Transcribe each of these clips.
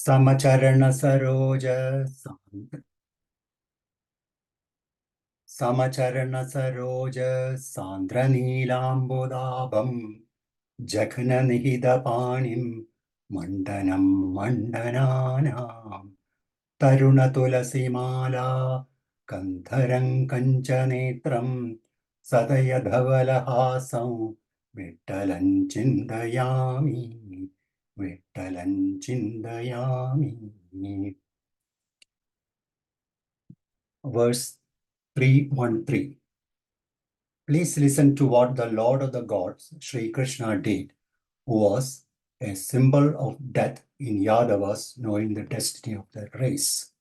Samacharana Saroja Samacharana Saroja Sandra Nilambodabam Jakhana Nihida Panim Mandanam Mandananam Taruna Tulasimala Kantharang Kanchanetram Sadaya Dhavalahasam Vittalan Chindayami Vittalan Chindayami. Verse 313. Please listen to what the Lord of the Gods, Sri Krishna, did, who was a symbol of death in Yadavas, knowing the destiny of their race.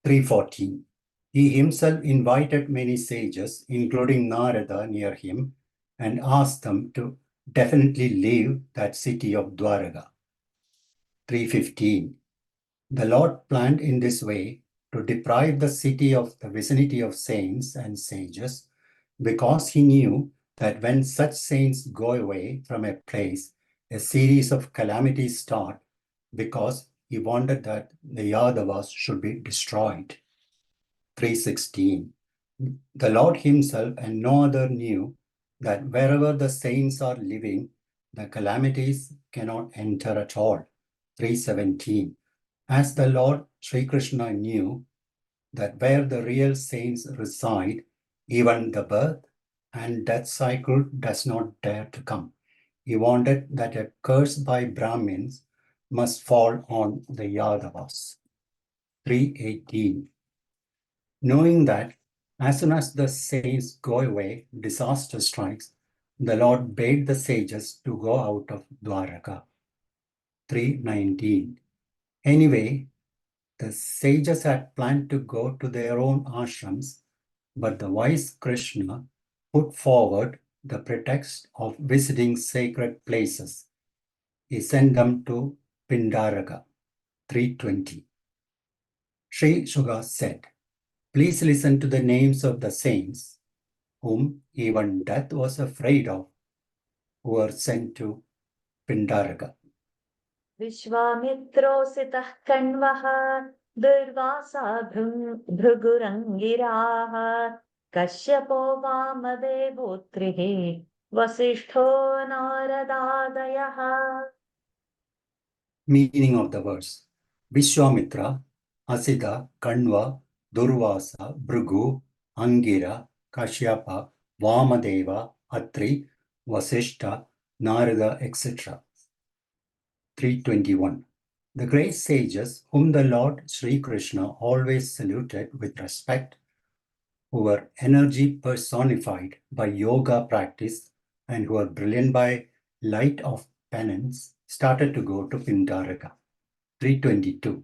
314. He himself invited many sages, including Narada, near him, and asked them to definitely leave that city of Dwaraka. 315. The Lord planned in this way to deprive the city of the vicinity of saints and sages, because he knew that when such saints go away from a place, a series of calamities start, because he wanted that the Yadavas should be destroyed. 316. The Lord himself and no other knew that wherever the saints are living, the calamities cannot enter at all. 317. As the Lord Sri Krishna knew that where the real saints reside, even the birth and death cycle does not dare to come. He wanted that a curse by Brahmins must fall on the Yadavas. 318. Knowing that as soon as the saints go away, disaster strikes, the Lord bade the sages to go out of Dwaraka. 319. Anyway, the sages had planned to go to their own ashrams, but the wise Krishna put forward the pretext of visiting sacred places. He sent them to Pindaraka. 320. Sri Shuga said, please listen to the names of the saints, whom even death was afraid of, who were sent to Pindaraka. Vishwamitrositah kanvaha durvasa bhrugurangiraha Kashyapo Vamadevotrihi Vasishtho Naradadayaha. Meaning of the verse. Vishwamitra, Asita, Kanva, Durvasa, Bhrigu, Angira, Kashyapa, Vamadeva, Atri, Vasishta, Narada, etc. 321. The great sages whom the Lord Sri Krishna always saluted with respect, who were energy personified by yoga practice and who were brilliant by light of penance, started to go to Pindaraka. 322.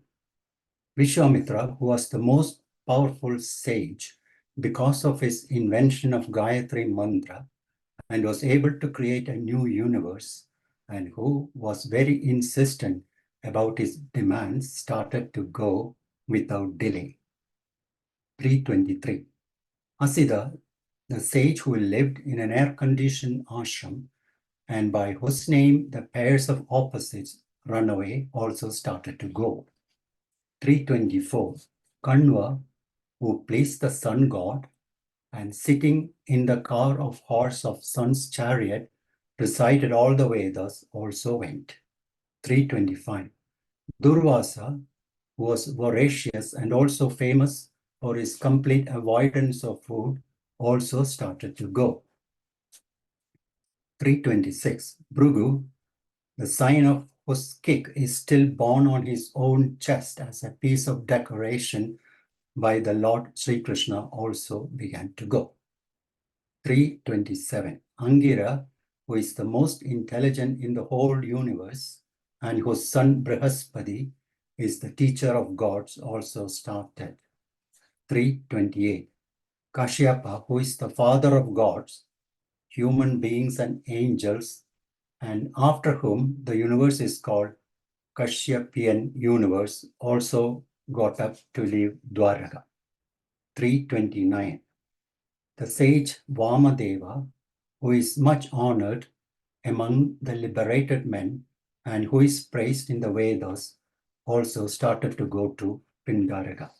Vishwamitra, who was the most powerful sage because of his invention of Gayatri Mantra and was able to create a new universe, and who was very insistent about his demands, started to go without delay. 323. Asida, the sage who lived in an air-conditioned ashram and by whose name the pairs of opposites run away, also started to go. 324. Kanva, who pleased the sun god and sitting in the car of horse of sun's chariot, recited all the Vedas, also went. 325. Durvasa, who was voracious and also famous for his complete avoidance of food, also started to go. 326. Bhrigu, the sign of whose kick is still borne on his own chest as a piece of decoration by the Lord Sri Krishna, also began to go. 327. Angira, who is the most intelligent in the whole universe and whose son Brihaspati is the teacher of gods, also started. 328. Kashyapa, who is the father of gods, human beings and angels, and after whom the universe is called Kashyapian universe, also got up to leave Dwaraka. 329. The sage Vamadeva, who is much honored among the liberated men and who is praised in the Vedas also started to go to Pindaraga.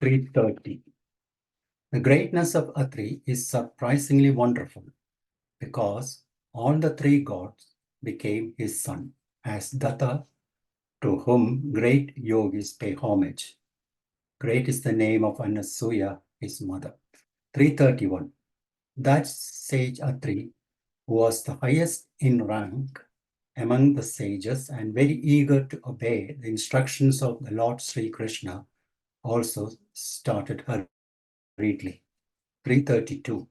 330. The greatness of Atri is surprisingly wonderful because all the three gods became his son as Datta, to whom great yogis pay homage. Great is the name of Anasuya, his mother. 331. That sage Atri was the highest in rank among the sages and very eager to obey the instructions of the Lord Sri Krishna, also started hurriedly. 332.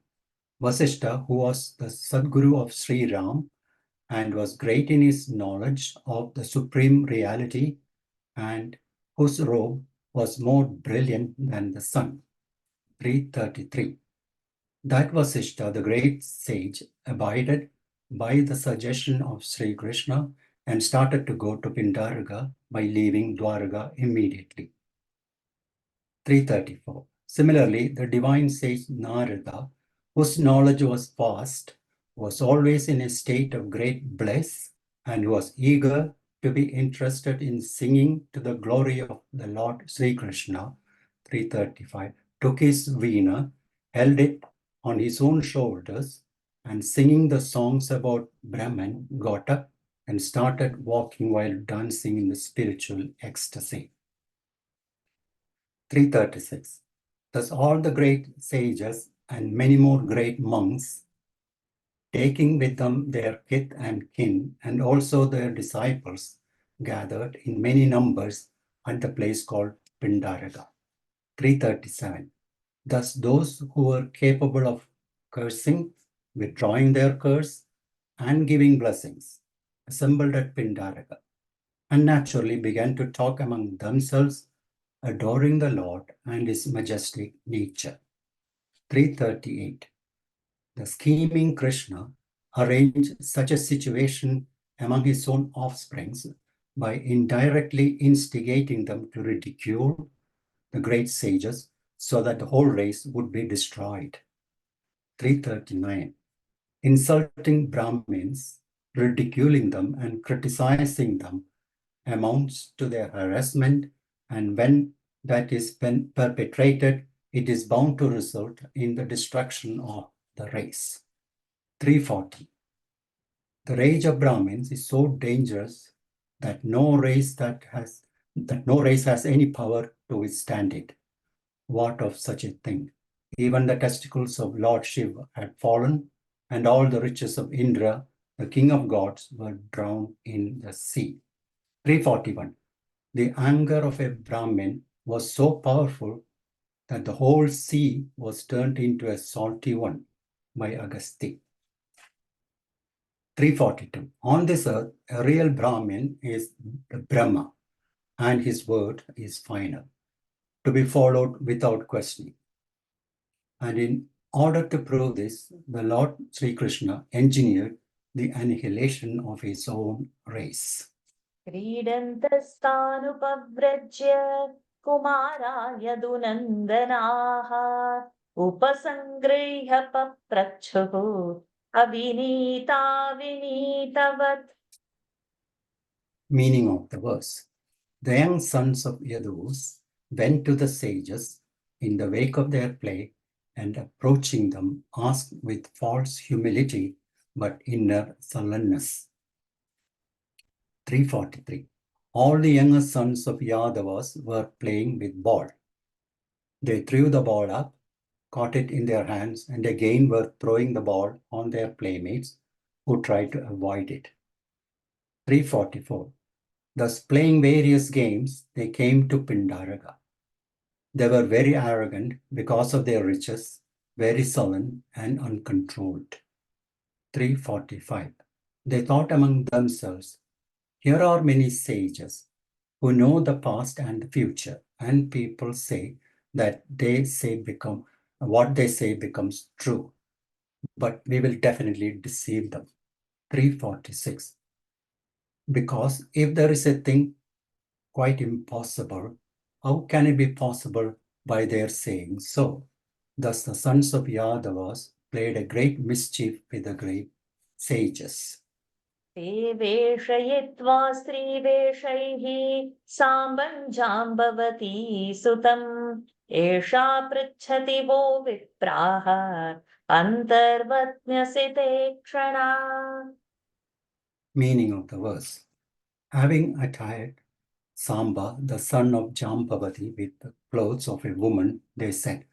Vasishta, who was the Sadguru of Sri Ram and was great in his knowledge of the supreme reality, and whose robe was more brilliant than the sun. 333. That Vasishta, the great sage, abided by the suggestion of Sri Krishna and started to go to Pindaraga by leaving Dwaraga immediately. 334. Similarly, the divine sage Narada, whose knowledge was vast, was always in a state of great bliss and was eager to be interested in singing to the glory of the Lord Sri Krishna. 335. Took his veena, held it on his own shoulders, and singing the songs about Brahman, got up and started walking while dancing in the spiritual ecstasy. 336. Thus all the great sages and many more great monks, taking with them their kith and kin and also their disciples, gathered in many numbers at the place called Pindaraga. 337. Thus those who were capable of cursing, withdrawing their curse, and giving blessings, assembled at Pindaraga, and naturally began to talk among themselves, adoring the Lord and his majestic nature. 338. The scheming Krishna arranged such a situation among his own offsprings by indirectly instigating them to ridicule the great sages so that the whole race would be destroyed. 339. Insulting Brahmins, ridiculing them and criticizing them amounts to their harassment, and when that is perpetrated, it is bound to result in the destruction of the race. 340. The rage of Brahmins is so dangerous that no race has any power to withstand it. What of such a thing? Even the testicles of Lord Shiva had fallen, and all the riches of Indra, the king of gods, were drowned in the sea. 341. The anger of a Brahmin was so powerful that the whole sea was turned into a salty one by Agasti. 342. On this earth, a real Brahmin is Brahma, and his word is final, to be followed without questioning. And in order to prove this, the Lord Sri Krishna engineered the annihilation of his own race. क्रीडन्तस्तानुपव्रज्य Kumara यदुनन्दनाः उपसङ्गृह्य पप्रच्छुः अविनीता विनीतवत्. Meaning of the verse. The young sons of Yadus went to the sages in the wake of their play and approaching them asked with false humility but inner sullenness. 343. All the younger sons of Yadavas were playing with ball. They threw the ball up, caught it in their hands, and again were throwing the ball on their playmates who tried to avoid it. 344. Thus, playing various games, they came to Pindaraga. They were very arrogant because of their riches, very sullen and uncontrolled. 345. They thought among themselves, here are many sages who know the past and the future, and people say that what they say becomes true, but we will definitely deceive them. 346. Because if there is a thing quite impossible, how can it be possible by their saying so? Thus the sons of Yadavas played a great mischief with the great sages. ते वेषयित्वा स्त्रीवेषैः साम्बं जाम्बवती सुतम् एषा पृच्छति वो विप्राः अन्तर्वत्न्यसि ते क्षणा. Meaning of the verse. Having attired Samba, the son of Jambavati, with the clothes of a woman, they said,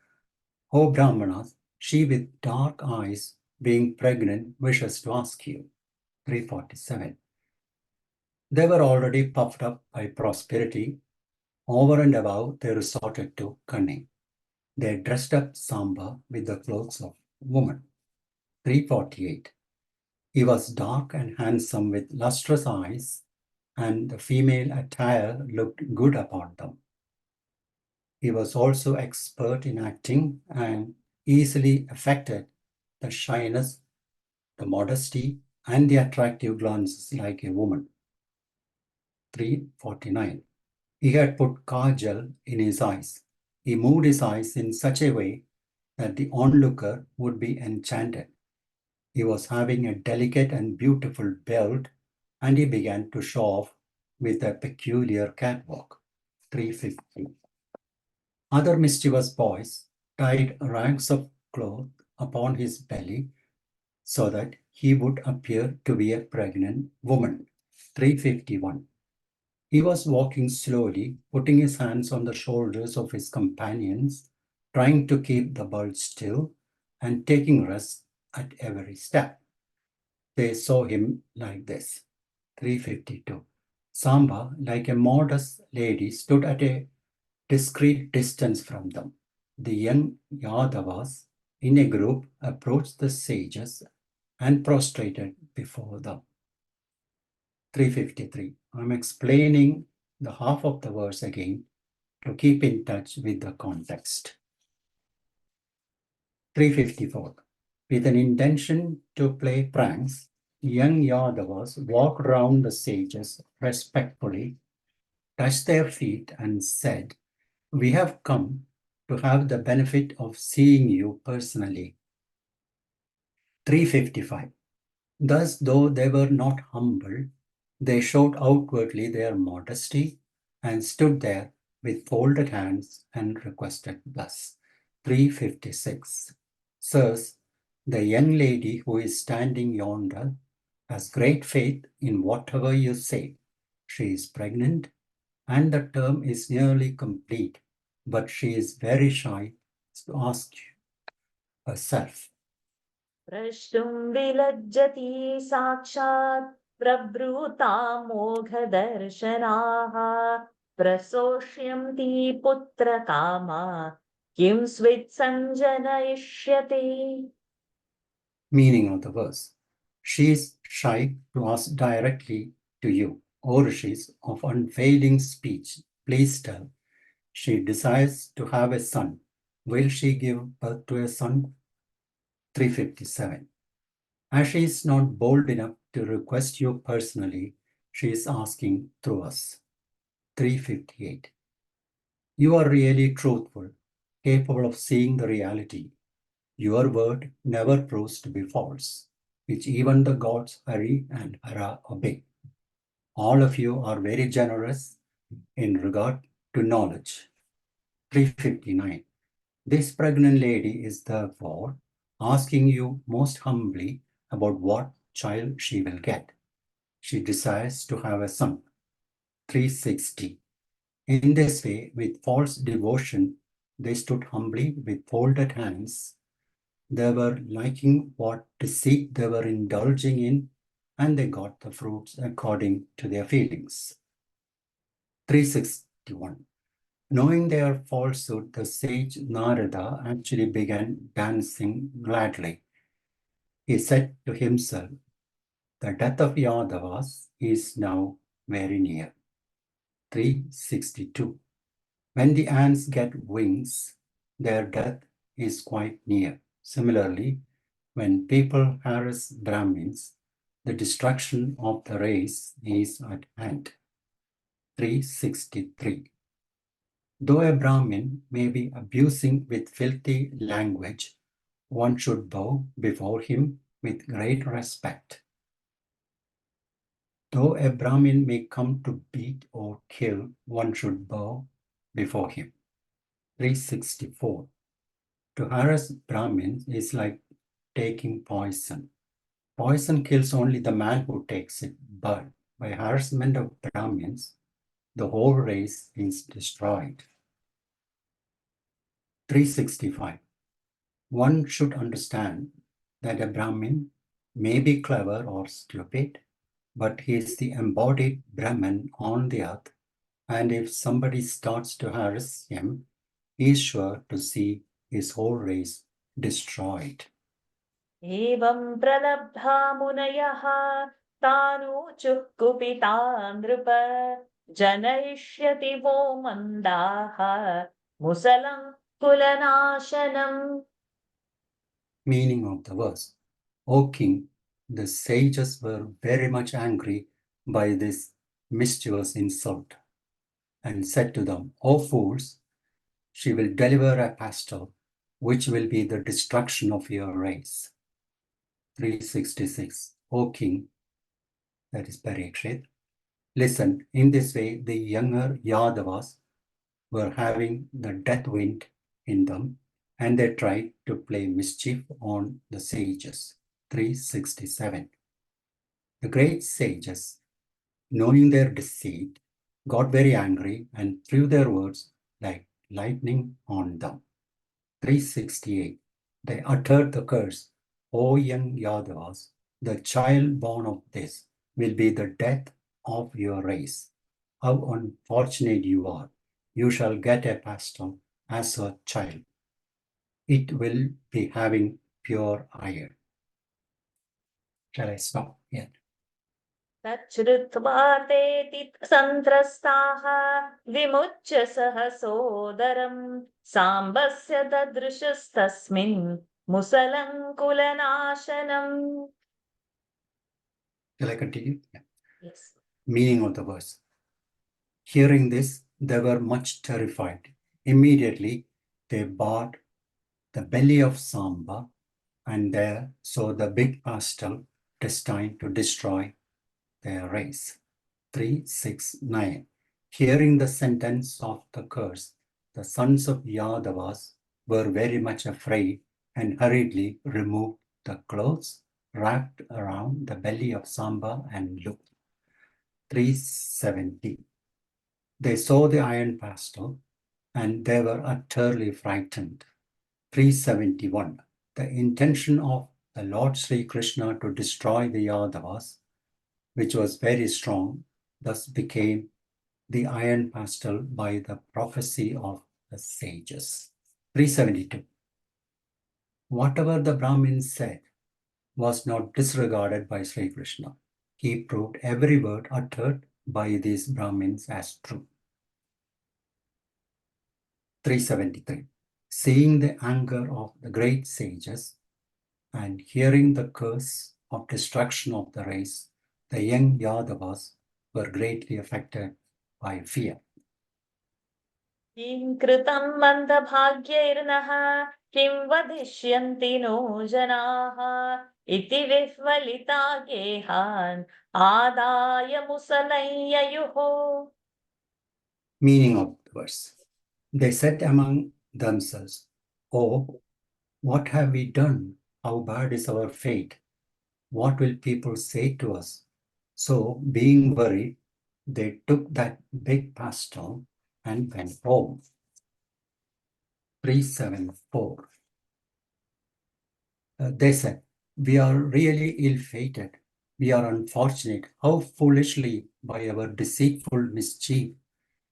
O Brahmanas, she with dark eyes, being pregnant, wishes to ask you. 347. They were already puffed up by prosperity. Over and above, they resorted to cunning. They dressed up Samba with the clothes of woman. 348. He was dark and handsome with lustrous eyes, and the female attire looked good upon them. He was also expert in acting and easily affected the shyness, the modesty, and the attractive glances like a woman. 349. He had put kajal in his eyes. He moved his eyes in such a way that the onlooker would be enchanted. He was having a delicate and beautiful belt, and he began to show off with a peculiar catwalk. 350. Other mischievous boys tied rags of cloth upon his belly so that he would appear to be a pregnant woman. 351. He was walking slowly, putting his hands on the shoulders of his companions, trying to keep the bulge still and taking rest at every step. They saw him like this. 352. Samba, like a modest lady, stood at a discreet distance from them. The young Yadavas, in a group, approached the sages and prostrated before them. 353. I'm explaining the half of the verse again to keep in touch with the context. 354. With an intention to play pranks, young Yadavas walked round the sages respectfully, touched their feet, and said, We have come to have the benefit of seeing you personally. 355. Thus, though they were not humble, they showed outwardly their modesty and stood there with folded hands and requested thus. 356. Sirs, the young lady who is standing yonder has great faith in whatever you say. She is pregnant, and the term is nearly complete, but she is very shy to ask herself. प्रष्टुं विलज्जति साक्षात् प्रब्रूता मोघदर्शनाः प्रसोष्यन्ति पुत्रकामा किं स्वित्सञ्जनयिष्यते. Meaning of the verse. She is shy to ask directly to you, O Rishis, of unfailing speech. Please tell. She desires to have a son. Will she give birth to a son? 357. As she is not bold enough to request you personally, she is asking through us. 358. You are really truthful, capable of seeing the reality. Your word never proves to be false, which even the gods Hari and Hara obey. All of you are very generous in regard to knowledge. 359. This pregnant lady is therefore asking you most humbly about what child she will get. She desires to have a son. 360. In this way, with false devotion, they stood humbly with folded hands. They were liking what deceit they were indulging in, and they got the fruits according to their feelings. 361. Knowing their falsehood, the sage Narada actually began dancing gladly. He said to himself, The death of Yadavas is now very near. 362. When the ants get wings, their death is quite near. Similarly, when people harass Brahmins, the destruction of the race is at hand. 363. Though a Brahmin may be abusing with filthy language, one should bow before him with great respect. Though a Brahmin may come to beat or kill, one should bow before him. 364. To harass Brahmins is like taking poison. Poison kills only the man who takes it, but by harassment of Brahmins, the whole race is destroyed. 365. One should understand that a Brahmin may be clever or stupid, but he is the embodied Brahman on the earth, and if somebody starts to harass him, he is sure to see his whole race destroyed. एवं प्रलब्धा मुनयः तानूचुः कुपिता नृप जनयिष्यति वो मन्दाः मुसलं कुलनाशनम्. Meaning of the verse: O king, the sages were very much angry by this mischievous insult and said to them, O fools, she will deliver a pastel which will be the destruction of your race. 366. O king, that is Parikshit, listen, in this way the younger Yadavas were having the death wind in them, and they tried to play mischief on the sages. 367. The great sages, knowing their deceit, got very angry and threw their words like lightning on them. 368. They uttered the curse, O young Yadavas, the child born of this will be the death of your race. How unfortunate you are. You shall get a pastel as a child. It will be having pure iron. Shall I stop here? तच्छ्रुत्वा ते सन्त्रस्ताः विमुच्य सहसोदरम् साम्बस्य ददृशस्तस्मिन् मुसलं कुलनाशनम्. Shall I continue? Yeah. Yes. Meaning of the verse. Hearing this, they were much terrified. Immediately, they barred the belly of Samba, and there saw the big pastel destined to destroy their race. 369. Hearing the sentence of the curse, the sons of Yadavas were very much afraid and hurriedly removed the clothes wrapped around the belly of Samba and looked. 370. They saw the iron pastel and they were utterly frightened. 371. The intention of the Lord Sri Krishna to destroy the Yadavas, which was very strong, thus became the iron pastel by the prophecy of the sages. 372. Whatever the Brahmins said was not disregarded by Sri Krishna. He proved every word uttered by these Brahmins as true. 373. Seeing the anger of the great sages and hearing the curse of destruction of the race, the young Yadavas were greatly affected by fear. किं कृतं मन्दभाग्यैर्नः किं वदिष्यन्ति no जनाः इति विह्वलिता गेहान् आदाय मुसलं ययुः. Meaning of the verse. They said among themselves, Oh, what have we done? How bad is our fate? What will people say to us? So, being worried, they took that big pastel and went home. 374. They said, We are really ill-fated. We are unfortunate. How foolishly, by our deceitful mischief,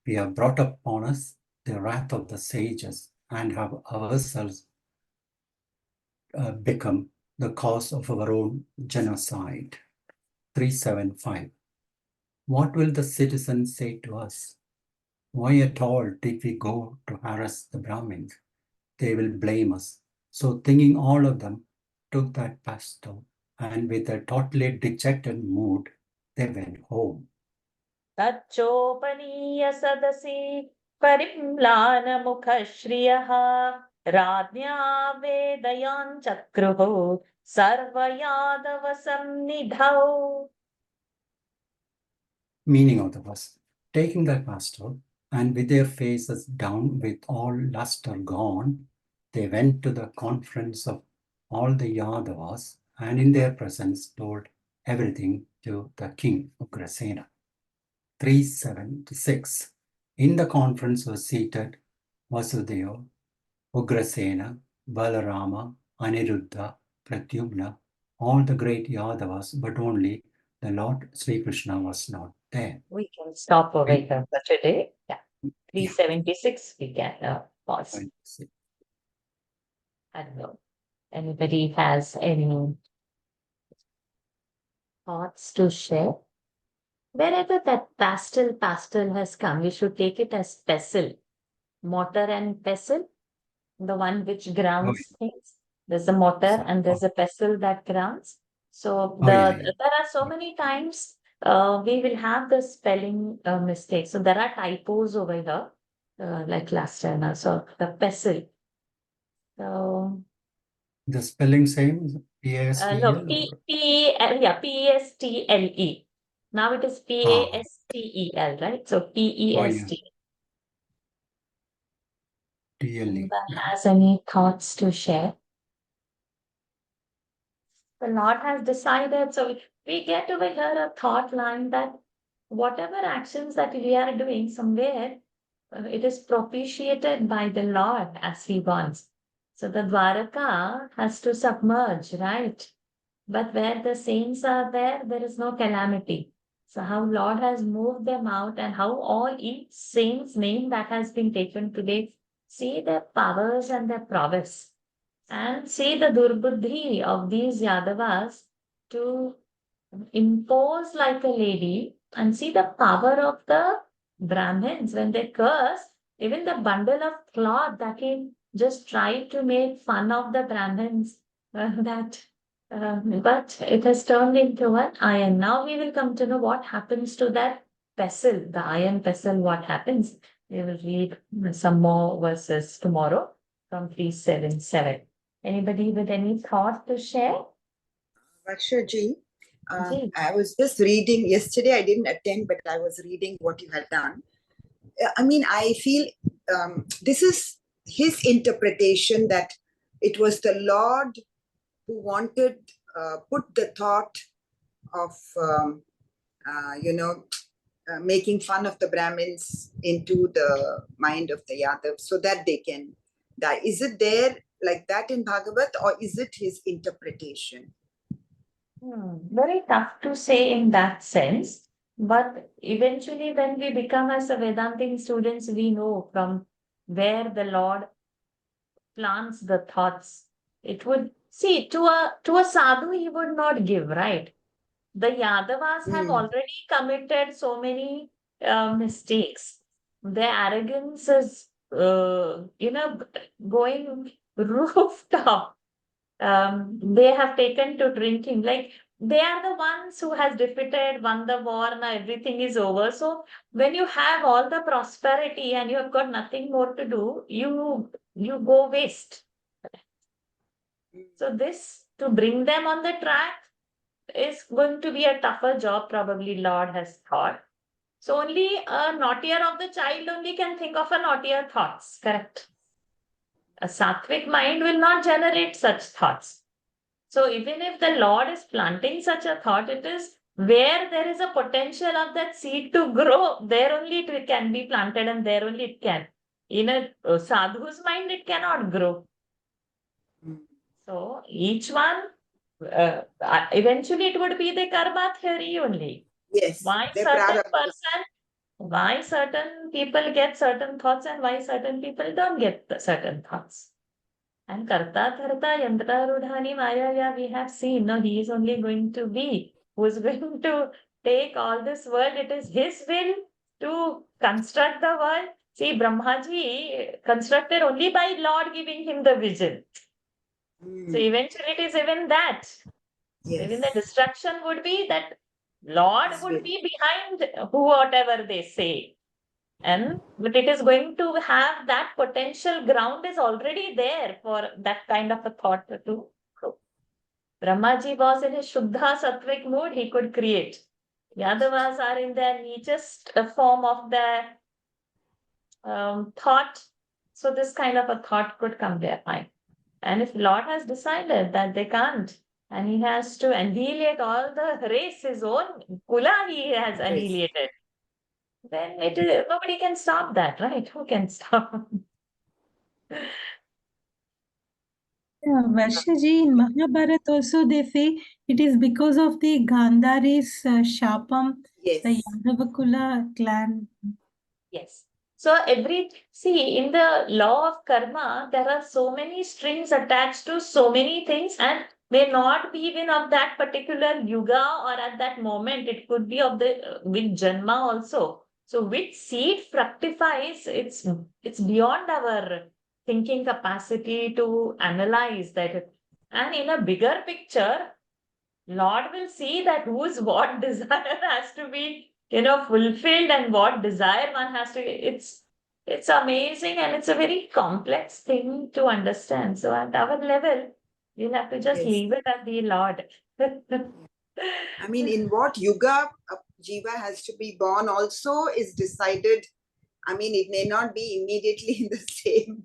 we have brought upon us the wrath of the sages and have ourselves become the cause of our own genocide. 375. What will the citizens say to us? Why at all did we go to harass the Brahmins? They will blame us. So thinking all of them took that pastel and with a totally dejected mood, they went home. तच्चोपनीय सदसि परिम्लानमुखश्रियः राज्ञा वेदयाञ्चक्रुः सर्वयादवसन्निधौ. meaning of the verse. Taking the castle, and with their faces down, with all luster gone, they went to the conference of all the Yadavas, and in their presence told everything to the king of Ugrasena. 376. In the conference was seated Vasudeva, Ugrasena, Balarama, Aniruddha, Pradyumna, all the great Yadavas, but only the Lord Sri Krishna was not there. We can stop over here for today. Yeah. 376, we can pause. I don't know. Anybody has any thoughts to share? Wherever that pastel has come, we should take it as pestle, mortar and pestle, the one which grounds things. There's a mortar and there's a pestle that grounds. So there are so many times we will have the spelling mistakes. So there are typos over here, like last time. So the pestle. So the spelling same, P-A-S-T-L? P-E-S-T-L-E. Now it is P-A-S-T-E-L, right? So P-E-S-T. T-L-E. Anybody has any thoughts to share? The Lord has decided. So we get over here a thought line that whatever actions that we are doing somewhere, it is propitiated by the Lord as He wants. So the Dwaraka has to submerge, right? But where the saints are there, there is no calamity. So how Lord has moved them out and how all each saint's name that has been taken today, see their powers and their prowess. And see the durbuddhi of these Yadavas to impose like a lady, and see the power of the Brahmins when they curse, even the bundle of cloth that he just tried to make fun of the Brahmins, but it has turned into an iron. Now we will come to know what happens to that pestle, the iron pestle, what happens. We will read some more verses tomorrow from 377. Anybody with any thought to share? Varsha ji, Ji. I was just reading yesterday. I didn't attend, but I was reading what you had done. I mean, I feel this is his interpretation that it was the Lord who wanted put the thought of making fun of the Brahmins into the mind of the Yadavs so that they can die. Is it there like that in Bhagawat, or is it his interpretation? Very tough to say in that sense. But eventually, when we become as a Vedantin students, we know from where the Lord plants the thoughts. It would see to a sadhu, he would not give, right? The Yadavas have already committed so many mistakes. Their arrogance is, going rooftop. They have taken to drinking. Like they are the ones who has defeated, won the war, now everything is over. So when you have all the prosperity and you have got nothing more to do, you go waste. So this to bring them on the track is going to be a tougher job, probably Lord has thought. So only a naughtier of the child only can think of a naughtier thoughts, correct? A sattvic mind will not generate such thoughts. So even if the Lord is planting such a thought, it is where there is a potential of that seed to grow, there only it can be planted and there only it can. In a sadhu's mind, it cannot grow. So each one, eventually it would be the karma theory only. Yes. Why certain people get certain thoughts and why certain people don't get certain thoughts. And karta dharta yantra rudhani maya, we have seen, no, he is only going to be, who is going to take all this world. It is his will to construct the world. See, Brahmaji constructed only by Lord giving him the vision. So eventually it is even that. Yes. Even the destruction would be that Lord would be behind whatever they say. But it is going to have that potential ground is already there for that kind of a thought to grow. Brahmaji was in his Shuddha Sattvic mood, he could create. Yadavas are in their neatest form of their thought. So this kind of a thought could come their mind. And if Lord has decided that they can't, and he has to annihilate all the race, his own kula he has annihilated, then nobody can stop that, right? Who can stop? Yeah, Varshaji, in Mahabharata also they say it is because of the Gandhari's Shapam, Yes. the Yadavakula clan. Yes. So see, in the law of karma, there are so many strings attached to so many things and may not be even of that particular yuga or at that moment. It could be of the with Janma also. So which seed fructifies, it's beyond our thinking capacity to analyze that. And in a bigger picture, Lord will see that whose what desire has to be, fulfilled and what desire one has to. It's amazing and it's a very complex thing to understand. So at our level, we'll have to just Yes. leave it at the Lord. I mean, in what yuga a jiva has to be born also is decided. I mean, it may not be immediately in the same.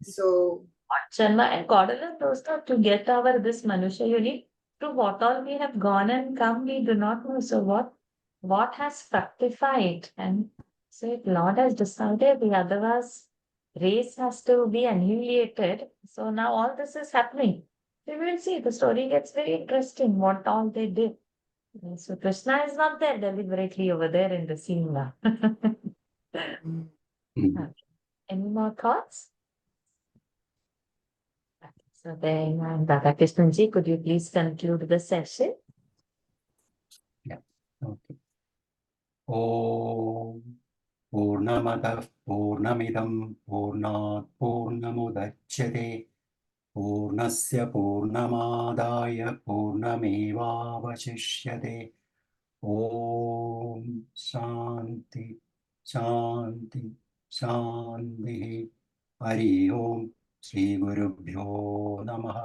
So, Janma and God alone knows that to get our this Manusha unit, to what all we have gone and come, we do not know. So what has fructified? And so if Lord has decided the otherwise race has to be annihilated. So now all this is happening. We will see the story gets very interesting, what all they did. And so Krishna is not there deliberately over there in the scene now. Mhm. Any more thoughts? So then, Radhakrishnanji, could you please conclude the session? Okay. ॐ पूर्णमदः पूर्णमिदं पूर्णात् पूर्णमुदच्यते पूर्णस्य पूर्णमादाय पूर्णमेवावशिष्यते ॐ शान्ति शान्ति शान्तिः हरिः ओं श्रीगुरुभ्यो नमः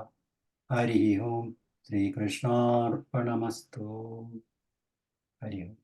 हरिः ओं श्रीकृष्णार्पणमस्तु हरि ओम्